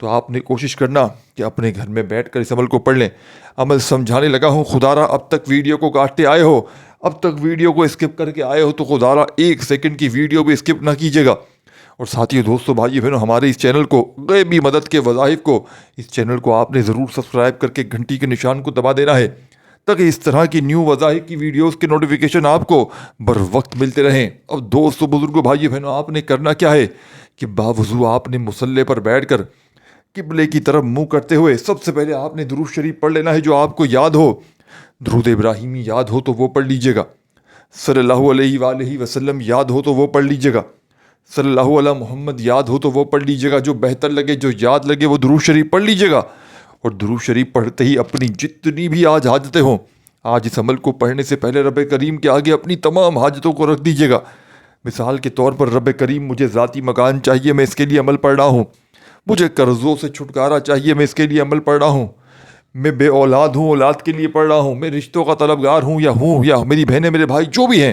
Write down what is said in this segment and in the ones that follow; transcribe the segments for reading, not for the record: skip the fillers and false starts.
تو آپ نے کوشش کرنا کہ اپنے گھر میں بیٹھ کر اس عمل کو پڑھ لیں۔ عمل سمجھانے لگا ہوں، خدارا اب تک ویڈیو کو کاٹتے آئے ہو، اب تک ویڈیو کو اسکپ کر کے آئے ہو تو خدارا 1 سیکنڈ کی ویڈیو بھی اسکپ نہ کیجیے گا۔ اور ساتھیوں، دوستوں، بھائی بہنوں، ہمارے اس چینل کو، غیبی مدد کے وظائف کو، اس چینل کو آپ نے ضرور سبسکرائب کر کے گھنٹی کے نشان کو دبا دینا ہے تاکہ اس طرح کی نیو وظائف کی ویڈیوز کے نوٹیفیکیشن آپ کو بر وقت ملتے رہیں۔ اب دوستوں، بزرگوں، بھائی بہنوں، آپ نے کرنا کیا ہے کہ باوضو آپ نے مصلی پر بیٹھ کر قبلے کی طرف منہ کرتے ہوئے سب سے پہلے آپ نے درود شریف پڑھ لینا ہے جو آپ کو یاد ہو۔ درود ابراہیمی یاد ہو تو وہ پڑھ لیجیے گا، صلی اللہ علیہ وآلہ وسلم یاد ہو تو وہ پڑھ لیجیے گا، صلی اللہ علیہ محمد یاد ہو تو وہ پڑھ لیجیے گا، جو بہتر لگے، جو یاد لگے وہ درود شریف پڑھ لیجیے گا۔ اور درود شریف پڑھتے ہی اپنی جتنی بھی آج حاجتیں ہوں، آج اس عمل کو پڑھنے سے پہلے رب کریم کے آگے اپنی تمام حاجتوں کو رکھ دیجیے گا۔ مثال کے طور پر، رب کریم مجھے ذاتی مکان چاہیے، میں اس کے لیے عمل پڑھ رہا ہوں۔ مجھے قرضوں سے چھٹکارا چاہیے، میں اس کے لیے عمل پڑھ رہا ہوں۔ میں بے اولاد ہوں، اولاد کے لیے پڑھ رہا ہوں۔ میں رشتوں کا طلبگار ہوں یا میری بہنیں، میرے بھائی جو بھی ہیں،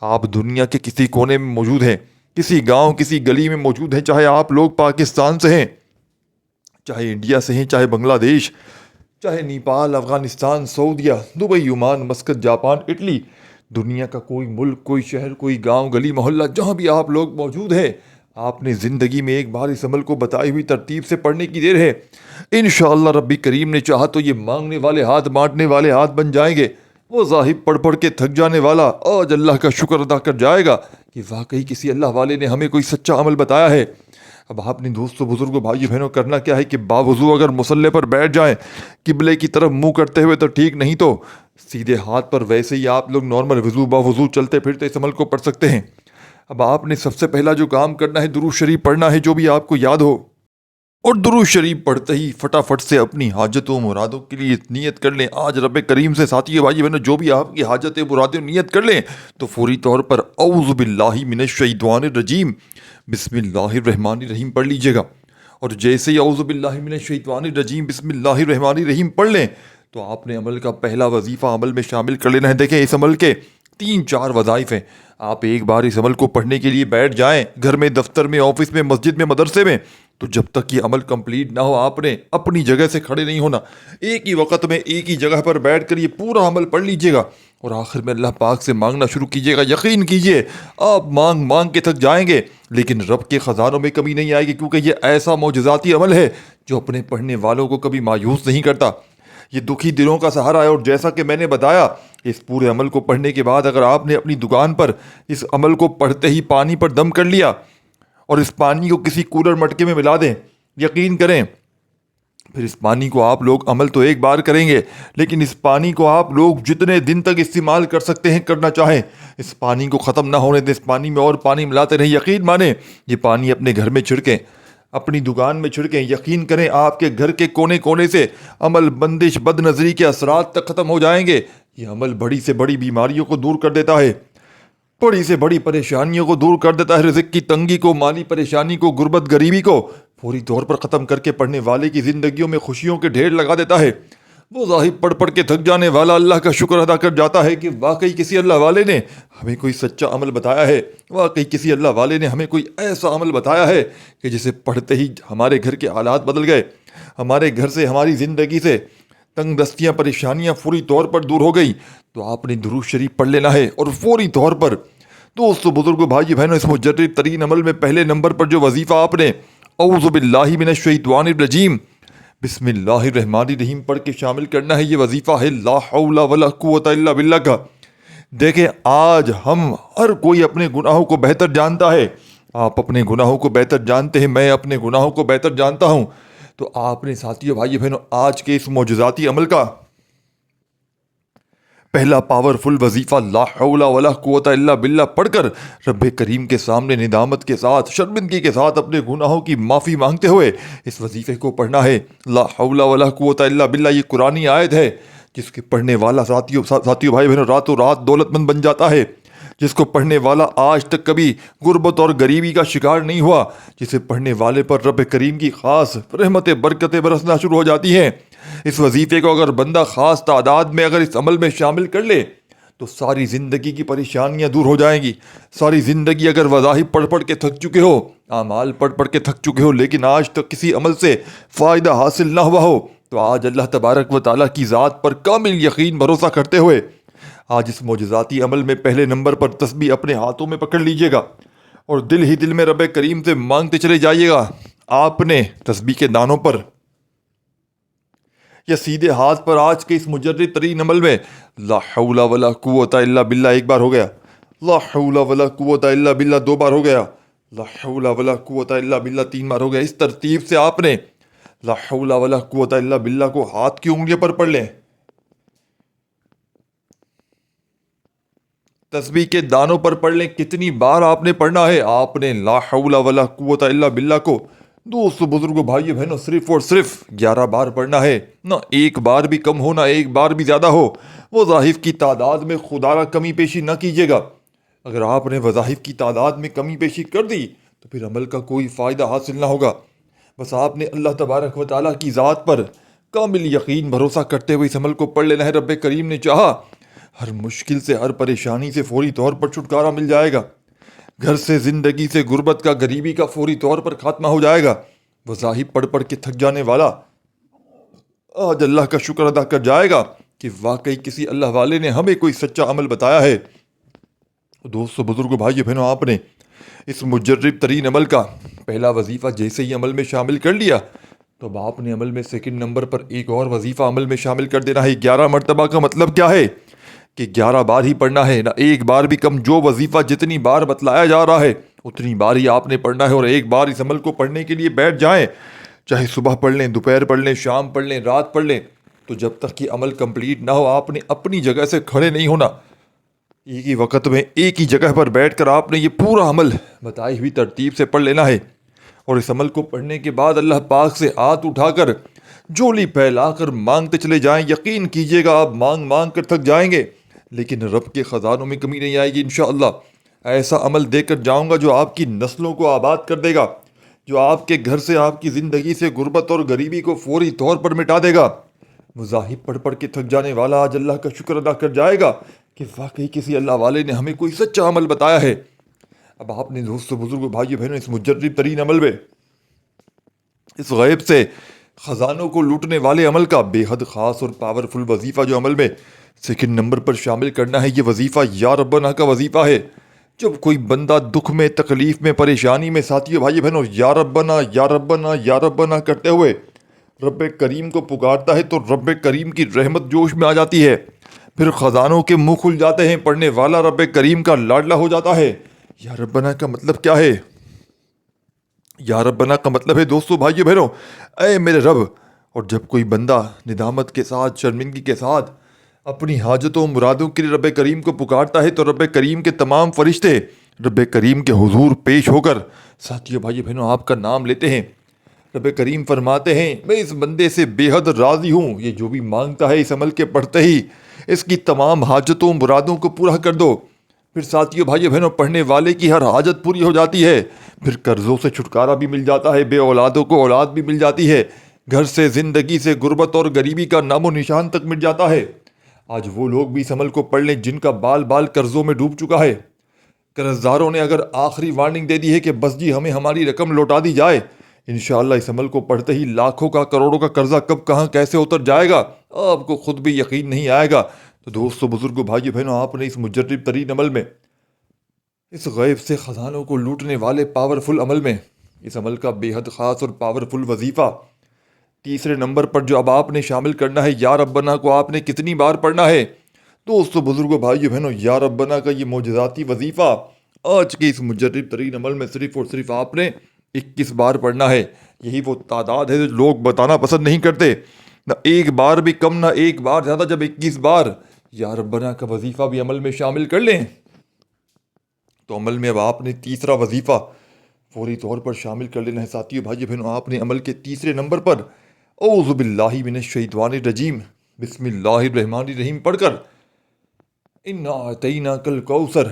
آپ دنیا کے کسی کونے میں موجود ہیں، کسی گاؤں، کسی گلی میں موجود ہیں، چاہے آپ لوگ پاکستان سے ہیں، چاہے انڈیا سے ہیں، چاہے بنگلہ دیش، چاہے نیپال، افغانستان، سعودیہ، Dubai, Oman, Muscat, Japan, Italy, دنیا کا کوئی ملک، کوئی شہر، کوئی گاؤں، گلی، محلہ، جہاں بھی آپ لوگ موجود ہیں، آپ نے زندگی میں ایک بار اس عمل کو بتائی ہوئی ترتیب سے پڑھنے کی دیر ہے۔ انشاءاللہ ربی کریم نے چاہا تو یہ مانگنے والے ہاتھ، بانٹنے والے ہاتھ بن جائیں گے۔ وہ ظاہر پڑھ پڑھ کے تھک جانے والا آج اللہ کا شکر ادا کر جائے گا کہ واقعی کسی اللہ والے نے ہمیں کوئی سچا عمل بتایا ہے۔ اب آپ نے دوستوں، بزرگوں، بھائیو بہنوں، کرنا کیا ہے کہ باوضو اگر مصلی پر بیٹھ جائیں قبلے کی طرف منہ کرتے ہوئے تو ٹھیک، نہیں تو سیدھے ہاتھ پر ویسے ہی آپ لوگ نارمل وضو باوضو چلتے پھرتے اس عمل کو پڑھ سکتے ہیں۔ اب آپ نے سب سے پہلا جو کام کرنا ہے، درود شریف پڑھنا ہے جو بھی آپ کو یاد ہو، اور درود شریف پڑھتے ہی فٹافٹ سے اپنی حاجتوں و مرادوں کے لیے نیت کر لیں۔ آج رب کریم سے ساتھیو، بھائی بہنوں، جو بھی آپ کی حاجتیں مرادیں نیت کر لیں تو فوری طور پر اعوذ باللہ من الشیطان الرجیم بسم اللہ الرحمن الرحیم پڑھ لیجیے گا۔ اور جیسے ہی اعوذ باللہ من الشیطان الرجیم بسم اللہ الرحمن الرحیم پڑھ لیں تو آپ نے عمل کا پہلا وظیفہ عمل میں شامل کر لینا ہے۔ دیکھیں، اس عمل کے 3-4 وظائف ہیں۔ آپ ایک بار اس عمل کو پڑھنے کے لیے بیٹھ جائیں، گھر میں، دفتر میں، آفس میں، مسجد میں، مدرسے میں، تو جب تک یہ عمل کمپلیٹ نہ ہو آپ نے اپنی جگہ سے کھڑے نہیں ہونا۔ ایک ہی وقت میں ایک ہی جگہ پر بیٹھ کر یہ پورا عمل پڑھ لیجیے گا اور آخر میں اللہ پاک سے مانگنا شروع کیجیے گا۔ یقین کیجیے آپ مانگ مانگ کے تھک جائیں گے لیکن رب کے خزانوں میں کمی نہیں آئے گی، کیونکہ یہ ایسا معجزاتی عمل ہے جو اپنے پڑھنے والوں کو کبھی مایوس نہیں کرتا۔ یہ دکھی دلوں کا سہارا ہے۔ اور جیسا کہ میں نے بتایا، اس پورے عمل کو پڑھنے کے بعد اگر آپ نے اپنی دکان پر اس عمل کو پڑھتے ہی پانی پر دم کر لیا اور اس پانی کو کسی کولر مٹکے میں ملا دیں، یقین کریں پھر اس پانی کو آپ لوگ عمل تو ایک بار کریں گے لیکن اس پانی کو آپ لوگ جتنے دن تک استعمال کر سکتے ہیں کرنا چاہیں، اس پانی کو ختم نہ ہونے دیں، اس پانی میں اور پانی ملاتے رہیں۔ یقین مانیں، یہ پانی اپنے گھر میں چھڑکیں، اپنی دکان میں چھڑکیں، یقین کریں آپ کے گھر کے کونے کونے سے عمل، بندش، بد نظری کے اثرات تک ختم ہو جائیں گے۔ یہ عمل بڑی سے بڑی بیماریوں کو دور کر دیتا ہے، بڑی سے بڑی پریشانیوں کو دور کر دیتا ہے، رزق کی تنگی کو، مالی پریشانی کو، غربت غریبی کو فوری طور پر ختم کر کے پڑھنے والے کی زندگیوں میں خوشیوں کے ڈھیر لگا دیتا ہے۔ وہ ظاہر پڑھ پڑھ کے تھک جانے والا اللہ کا شکر ادا کر جاتا ہے کہ واقعی کسی اللہ والے نے ہمیں کوئی سچا عمل بتایا ہے، واقعی کسی اللہ والے نے ہمیں کوئی ایسا عمل بتایا ہے کہ جسے پڑھتے ہی ہمارے گھر کے حالات بدل گئے، ہمارے گھر سے، ہماری زندگی سے تنگ دستیاں، پریشانیاں فوری طور پر دور ہو گئی۔ تو آپ نے درود شریف پڑھ لینا ہے اور فوری طور پر دوستو، بزرگوں، بھائی بہنوں، اس مجرد ترین عمل میں پہلے نمبر پر جو وظیفہ آپ نے اعوذ باللہ من الشیطان الرجیم بسم اللہ الرحمن الرحیم پڑھ کے شامل کرنا ہے، یہ وظیفہ ہے لا حول ولا قوت الا باللہ کا۔ دیکھیں، آج ہم ہر کوئی اپنے گناہوں کو بہتر جانتا ہے، آپ اپنے گناہوں کو بہتر جانتے ہیں، میں اپنے گناہوں کو بہتر جانتا ہوں۔ تو آپ نے ساتھیو، بھائی بہنوں، آج کے اس معجزاتی عمل کا پہلا پاورفل وظیفہ لا حول ولا قوت الا باللہ پڑھ کر رب کریم کے سامنے ندامت کے ساتھ، شرمندگی کے ساتھ اپنے گناہوں کی معافی مانگتے ہوئے اس وظیفے کو پڑھنا ہے۔ لا حول ولا قوت الا باللہ یہ قرآنی آیت ہے جس کے پڑھنے والا ساتھیو بھائی بہنوں راتوں رات دولت مند بن جاتا ہے، جس کو پڑھنے والا آج تک کبھی غربت اور غریبی کا شکار نہیں ہوا، جسے پڑھنے والے پر رب کریم کی خاص رحمت برکتیں برسنا شروع ہو جاتی ہیں۔ اس وظیفے کو اگر بندہ خاص تعداد میں اگر اس عمل میں شامل کر لے تو ساری زندگی کی پریشانیاں دور ہو جائیں گی۔ ساری زندگی اگر وظائف پڑھ پڑھ کے تھک چکے ہو، اعمال پڑھ پڑھ کے تھک چکے ہو، لیکن آج تک کسی عمل سے فائدہ حاصل نہ ہوا ہو، تو آج اللہ تبارک و تعالیٰ کی ذات پر کامل یقین بھروسہ کرتے ہوئے آج اس معجزاتی عمل میں پہلے نمبر پر تسبیح اپنے ہاتھوں میں پکڑ لیجئے گا اور دل ہی دل میں رب کریم سے مانگتے چلے جائیے گا۔ آپ نے تسبیح کے دانوں پر یا سیدھے ہاتھ پر آج کے اس مجرد ترین عمل میں لا حول ولا قوت الا باللہ ایک بار ہو گیا، لا حول ولا قوت الا باللہ دو بار ہو گیا، لا حول ولا قوت الا باللہ تین بار ہو گیا۔ اس ترتیب سے آپ نے لا حول ولا قوت الا باللہ کو ہاتھ کی انگلیوں پر پڑھ لیں، تسبیح کے دانوں پر پڑھ لیں۔ کتنی بار آپ نے پڑھنا ہے؟ آپ نے لا حول ولا قوت الا باللہ کو دوستو بزرگوں بھائیو بہنوں صرف اور صرف 11 بار پڑھنا ہے، نہ ایک بار بھی کم ہو نہ ایک بار بھی زیادہ ہو۔ وظائف کی تعداد میں خدا را کمی پیشی نہ کیجیے گا۔ اگر آپ نے وظائف کی تعداد میں کمی پیشی کر دی تو پھر عمل کا کوئی فائدہ حاصل نہ ہوگا۔ بس آپ نے اللہ تبارک و تعالیٰ کی ذات پر کامل یقین بھروسہ کرتے ہوئے اس عمل کو پڑھ لینا ہے۔ رب کریم نے چاہا ہر مشکل سے، ہر پریشانی سے فوری طور پر چھٹکارا مل جائے گا۔ گھر سے، زندگی سے، غربت کا، غریبی کا فوری طور پر خاتمہ ہو جائے گا۔ وظائف پڑھ پڑھ کے تھک جانے والا آج اللہ کا شکر ادا کر جائے گا کہ واقعی کسی اللہ والے نے ہمیں کوئی سچا عمل بتایا ہے۔ دوستو بزرگوں بھائیو بہنوں، آپ نے اس مجرب ترین عمل کا پہلا وظیفہ جیسے ہی عمل میں شامل کر لیا تو اب آپ نے عمل میں سیکنڈ نمبر پر ایک اور وظیفہ عمل میں شامل کر دینا ہے۔ 11 مرتبہ کا مطلب کیا ہے کہ 11 بار ہی پڑھنا ہے، نہ ایک بار بھی کم۔ جو وظیفہ جتنی بار بتلایا جا رہا ہے اتنی بار ہی آپ نے پڑھنا ہے، اور ایک بار اس عمل کو پڑھنے کے لیے بیٹھ جائیں، چاہے صبح پڑھ لیں، دوپہر پڑھ لیں، شام پڑھ لیں، رات پڑھ لیں، تو جب تک کہ عمل کمپلیٹ نہ ہو آپ نے اپنی جگہ سے کھڑے نہیں ہونا۔ ایک ہی وقت میں ایک ہی جگہ پر بیٹھ کر آپ نے یہ پورا عمل بتائی ہوئی ترتیب سے پڑھ لینا ہے، اور اس عمل کو پڑھنے کے بعد اللہ پاک سے ہاتھ اٹھا کر جھولی پھیلا کر مانگتے چلے جائیں۔ یقین کیجئے گا آپ مانگ مانگ کر تھک جائیں گے لیکن رب کے خزانوں میں کمی نہیں آئے گی انشاءاللہ۔ ایسا عمل دے کر جاؤں گا جو آپ کی نسلوں کو آباد کر دے گا، جو آپ کے گھر سے، آپ کی زندگی سے غربت اور غریبی کو فوری طور پر مٹا دے گا۔ مذاہب پڑھ پڑھ کے تھک جانے والا آج اللہ کا شکر ادا کر جائے گا کہ واقعی کسی اللہ والے نے ہمیں کوئی سچا عمل بتایا ہے۔ اب آپ نے دوستو بزرگوں بھائیو بہنوں اس مجرب ترین عمل میں، اس غیب سے خزانوں کو لوٹنے والے عمل کا بے حد خاص اور پاورفل وظیفہ جو عمل میں سیکنڈ نمبر پر شامل کرنا ہے، یہ وظیفہ یا ربنا کا وظیفہ ہے۔ جب کوئی بندہ دکھ میں، تکلیف میں، پریشانی میں ساتھیو بھائی بہنوں یا ربنا یا ربنا یا ربنا کرتے ہوئے رب کریم کو پکارتا ہے تو رب کریم کی رحمت جوش میں آ جاتی ہے، پھر خزانوں کے منہ کھل جاتے ہیں، پڑھنے والا رب کریم کا لاڈلا ہو جاتا ہے۔ یا ربنا کا مطلب کیا ہے؟ یا ربنا کا مطلب ہے دوستو بھائیو بہنوں، اے میرے رب۔ اور جب کوئی بندہ ندامت کے ساتھ، شرمندگی کے ساتھ اپنی حاجتوں مرادوں کے لیے رب کریم کو پکارتا ہے تو رب کریم کے تمام فرشتے رب کریم کے حضور پیش ہو کر ساتھیو بھائی بہنوں آپ کا نام لیتے ہیں۔ رب کریم فرماتے ہیں میں اس بندے سے بے حد راضی ہوں، یہ جو بھی مانگتا ہے اس عمل کے پڑھتے ہی اس کی تمام حاجتوں مرادوں کو پورا کر دو۔ پھر ساتھیو بھائی بہنوں پڑھنے والے کی ہر حاجت پوری ہو جاتی ہے، پھر قرضوں سے چھٹکارا بھی مل جاتا ہے، بے اولادوں کو اولاد بھی مل جاتی ہے، گھر سے، زندگی سے، غربت اور غریبی کا نام و نشان تک مٹ جاتا ہے۔ آج وہ لوگ بھی اس عمل کو پڑھ لیں جن کا بال بال قرضوں میں ڈوب چکا ہے۔ قرض داروں نے اگر آخری وارننگ دے دی ہے کہ بس جی ہمیں ہماری رقم لوٹا دی جائے، انشاءاللہ اس عمل کو پڑھتے ہی لاکھوں کا، کروڑوں کا قرضہ کب کہاں کیسے اتر جائے گا آپ کو خود بھی یقین نہیں آئے گا۔ تو دوستو بزرگوں بھائیو بہنوں آپ نے اس مجرب ترین عمل میں، اس غیب سے خزانوں کو لوٹنے والے پاورفل عمل میں، اس عمل کا بے حد خاص اور پاورفل وظیفہ تیسرے نمبر پر جو اب آپ نے شامل کرنا ہے، یا ربنا کو آپ نے کتنی بار پڑھنا ہے؟ دوستو بزرگوں بھائیو بہنوں یا ربنا کا یہ معجزاتی وظیفہ آج کے اس مجرب ترین عمل میں صرف اور صرف آپ نے 21 بار پڑھنا ہے۔ یہی وہ تعداد ہے جو لوگ بتانا پسند نہیں کرتے، نہ ایک بار بھی کم نہ ایک بار زیادہ۔ جب 21 بار یا ربنا کا وظیفہ بھی عمل میں شامل کر لیں تو عمل میں اب آپ نے تیسرا وظیفہ فوری طور پر شامل کر لینا ہے۔ ساتھیو بھائی بہنوں آپ نے عمل کے تیسرے نمبر پر اعوذ باللہ من الشیطان الرجیم بسم اللہ الرحمن الرحیم پڑھ کر انا اعطیناک الکوثر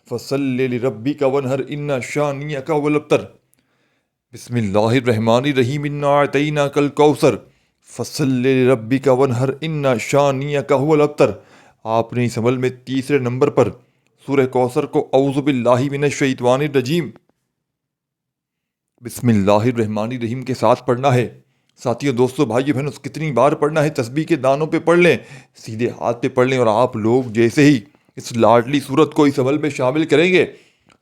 فصل لربک وانحر ان شانئک هو الابتر۔ بسم اللہ الرحمن الرحیم انا اعطیناک الکوثر فصل لربک وانحر ان شانئک هو الابتر۔ آپ نے اس عمل میں تیسرے نمبر پر سورہ کوثر کو اعوذ باللہ من الشیطان الرجیم بسم اللہ الرحمن الرحیم کے ساتھ پڑھنا ہے۔ ساتھیوں، دوستوں، بھائیو بہنوں، کتنی بار پڑھنا ہے؟ تسبیح کے دانوں پہ پڑھ لیں، سیدھے ہاتھ پہ پڑھ لیں، اور آپ لوگ جیسے ہی اس لاڈلی صورت کو اس عمل میں شامل کریں گے،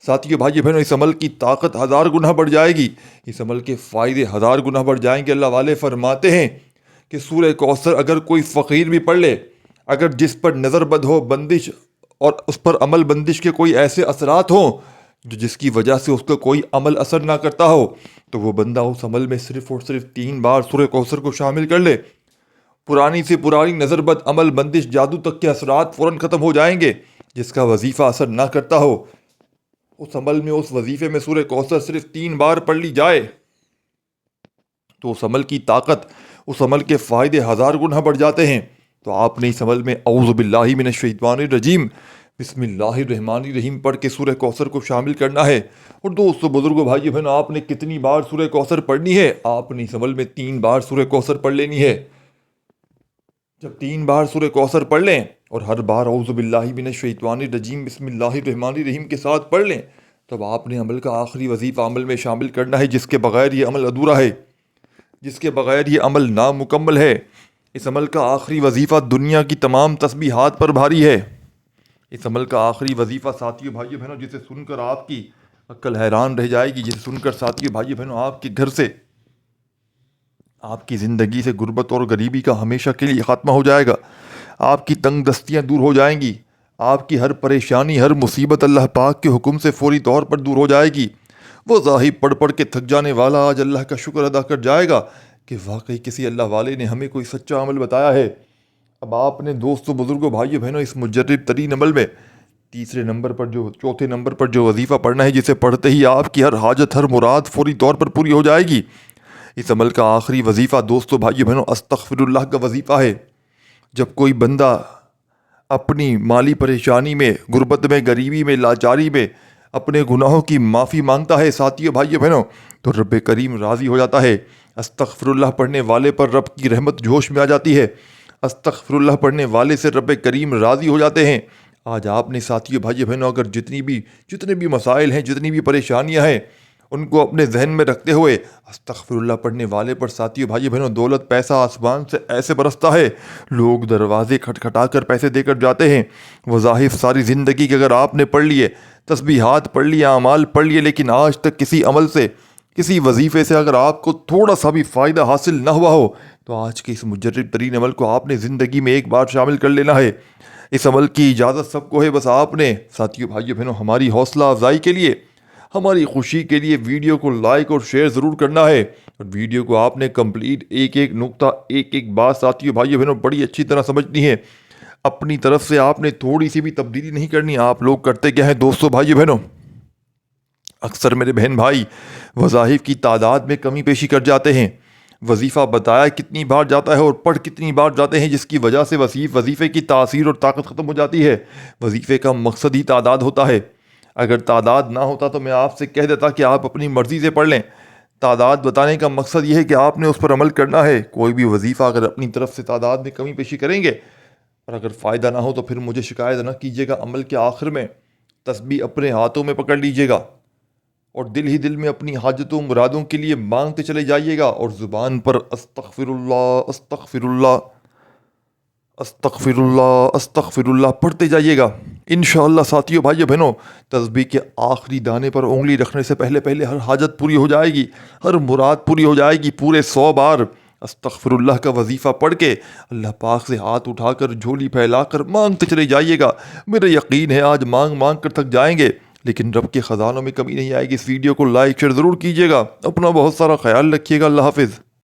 ساتھیوں، بھائیو بہنوں، اس عمل کی طاقت 1000 گنا بڑھ جائے گی، اس عمل کے فائدے 1000 گنا بڑھ جائیں گے۔ اللہ والے فرماتے ہیں کہ سورہ کوثر اگر کوئی فقیر بھی پڑھ لے، اگر جس پر نظر بد ہو، بندش، اور اس پر عمل بندش کے کوئی ایسے اثرات ہوں جو جس کی وجہ سے اس کا کوئی عمل اثر نہ کرتا ہو، تو وہ بندہ اس عمل میں صرف اور صرف 3 بار سورہ کوثر کو شامل کر لے، پرانی سے پرانی نظر بد، عمل بندش، جادو تک کے اثرات فوراً ختم ہو جائیں گے۔ جس کا وظیفہ اثر نہ کرتا ہو، اس عمل میں، اس وظیفے میں سورہ کوثر صرف 3 بار پڑھ لی جائے تو اس عمل کی طاقت، اس عمل کے فائدے 1000 گنا بڑھ جاتے ہیں۔ تو آپ نے اس عمل میں اعوذ باللہ من الشیطان الرجیم بسم اللہ الرحمن الرحیم پڑھ کے سورہ کوثر کو شامل کرنا ہے۔ اور دوستو، بزرگوں، بھائی بہنوں، آپ نے کتنی بار سورہ کوثر پڑھنی ہے؟ آپ نے اس عمل میں 3 بار سورہ کوثر پڑھ لینی ہے۔ جب 3 بار سورہ کوثر پڑھ لیں اور ہر بار اعوذ باللہ من الشیطان الرجیم بسم اللہ الرحمن الرحیم کے ساتھ پڑھ لیں، تب آپ نے عمل کا آخری وظیفہ عمل میں شامل کرنا ہے، جس کے بغیر یہ عمل ادھورا ہے، جس کے بغیر یہ عمل نامکمل ہے۔ اس عمل کا آخری وظیفہ دنیا کی تمام تسبیحات پر بھاری ہے۔ اس عمل کا آخری وظیفہ، ساتھیوں، بھائیو بہنوں، جسے سن کر آپ کی عقل حیران رہ جائے گی، جسے سن کر، ساتھیوں، بھائیو بہنوں، آپ کے گھر سے، آپ کی زندگی سے غربت اور غریبی کا ہمیشہ کے لیے خاتمہ ہو جائے گا، آپ کی تنگ دستیاں دور ہو جائیں گی، آپ کی ہر پریشانی، ہر مصیبت اللہ پاک کے حکم سے فوری طور پر دور ہو جائے گی۔ وہ ظاہر پڑھ پڑھ کے تھک جانے والا آج اللہ کا شکر ادا کر جائے گا کہ واقعی کسی اللہ والے نے ہمیں کوئی سچا عمل بتایا ہے۔ اب آپ نے، دوستوں، بزرگوں، بھائیو بہنوں، اس مجرب ترین عمل میں تیسرے نمبر پر چوتھے نمبر پر جو وظیفہ پڑھنا ہے، جسے پڑھتے ہی آپ کی ہر حاجت، ہر مراد فوری طور پر پوری ہو جائے گی۔ اس عمل کا آخری وظیفہ، دوستوں، بھائیو بہنوں، استغفر اللہ کا وظیفہ ہے۔ جب کوئی بندہ اپنی مالی پریشانی میں، غربت میں، غریبی میں، لاچاری میں اپنے گناہوں کی معافی مانگتا ہے، ساتھیوں، بھائیو بہنوں، تو رب کریم راضی ہو جاتا ہے۔ استغفر اللہ پڑھنے والے پر رب کی رحمت جوش میں آ جاتی ہے۔ استغفر اللہ پڑھنے والے سے رب کریم راضی ہو جاتے ہیں۔ آج آپ نے، ساتھیوں، بھائیو بہنوں، اگر جتنے بھی مسائل ہیں، جتنی بھی پریشانیاں ہیں، ان کو اپنے ذہن میں رکھتے ہوئے استغفر اللہ پڑھنے والے پر، ساتھیوں، بھائیو بہنوں، دولت، پیسہ آسمان سے ایسے برستا ہے، لوگ دروازے کھٹکھٹا کر پیسے دے کر جاتے ہیں۔ وظائف ساری زندگی کے اگر آپ نے پڑھ لیے، تسبیحات پڑھ لیے، اعمال پڑھ لیے، لیکن آج تک کسی عمل سے، کسی وظیفے سے اگر آپ کو تھوڑا سا بھی فائدہ حاصل نہ ہوا ہو، تو آج کے اس مجرب ترین عمل کو آپ نے زندگی میں ایک بار شامل کر لینا ہے۔ اس عمل کی اجازت سب کو ہے، بس آپ نے، ساتھیوں، بھائیو بہنوں، ہماری حوصلہ افزائی کے لیے، ہماری خوشی کے لیے ویڈیو کو لائک اور شیئر ضرور کرنا ہے، اور ویڈیو کو آپ نے کمپلیٹ، ایک ایک نقطہ، ایک ایک بات، ساتھیوں، بھائیو بہنوں، بڑی اچھی طرح سمجھنی ہے۔ اپنی طرف سے آپ نے تھوڑی سی بھی تبدیلی نہیں کرنی۔ آپ لوگ کرتے کیا ہیں، دوستوں، بھائیو بہنوں؟ اکثر میرے بہن بھائی وظائف کی تعداد میں کمی پیشی کر جاتے ہیں، وظیفہ بتایا کتنی بار جاتا ہے اور پڑھ کتنی بار جاتے ہیں، جس کی وجہ سے وظیفے کی تاثیر اور طاقت ختم ہو جاتی ہے۔ وظیفے کا مقصد ہی تعداد ہوتا ہے۔ اگر تعداد نہ ہوتا تو میں آپ سے کہہ دیتا کہ آپ اپنی مرضی سے پڑھ لیں۔ تعداد بتانے کا مقصد یہ ہے کہ آپ نے اس پر عمل کرنا ہے۔ کوئی بھی وظیفہ اگر اپنی طرف سے تعداد میں کمی پیشی کریں گے اور اگر فائدہ نہ ہو تو پھر مجھے شکایت نہ کیجیے گا۔ عمل کے آخر میں تسبیح اپنے ہاتھوں میں پکڑ لیجیے گا اور دل ہی دل میں اپنی حاجتوں، مرادوں کے لیے مانگتے چلے جائیے گا، اور زبان پر استغفر اللہ، استغفر اللہ، استغفر اللہ، استغفر اللہ پڑھتے جائیے گا۔ انشاءاللہ، ساتھیوں، بھائیو بہنوں، تسبیح کے آخری دانے پر انگلی رکھنے سے پہلے ہر حاجت پوری ہو جائے گی، ہر مراد پوری ہو جائے گی۔ پورے 100 بار استغفر اللہ کا وظیفہ پڑھ کے اللہ پاک سے ہاتھ اٹھا کر، جھولی پھیلا کر مانگتے چلے جائیے گا۔ میرا یقین ہے آج مانگ مانگ کر تھک جائیں گے، لیکن رب کے خزانوں میں کمی نہیں آئے گی۔ اس ویڈیو کو لائک شیئر ضرور کیجیے گا۔ اپنا بہت سارا خیال رکھیے گا۔ اللہ حافظ۔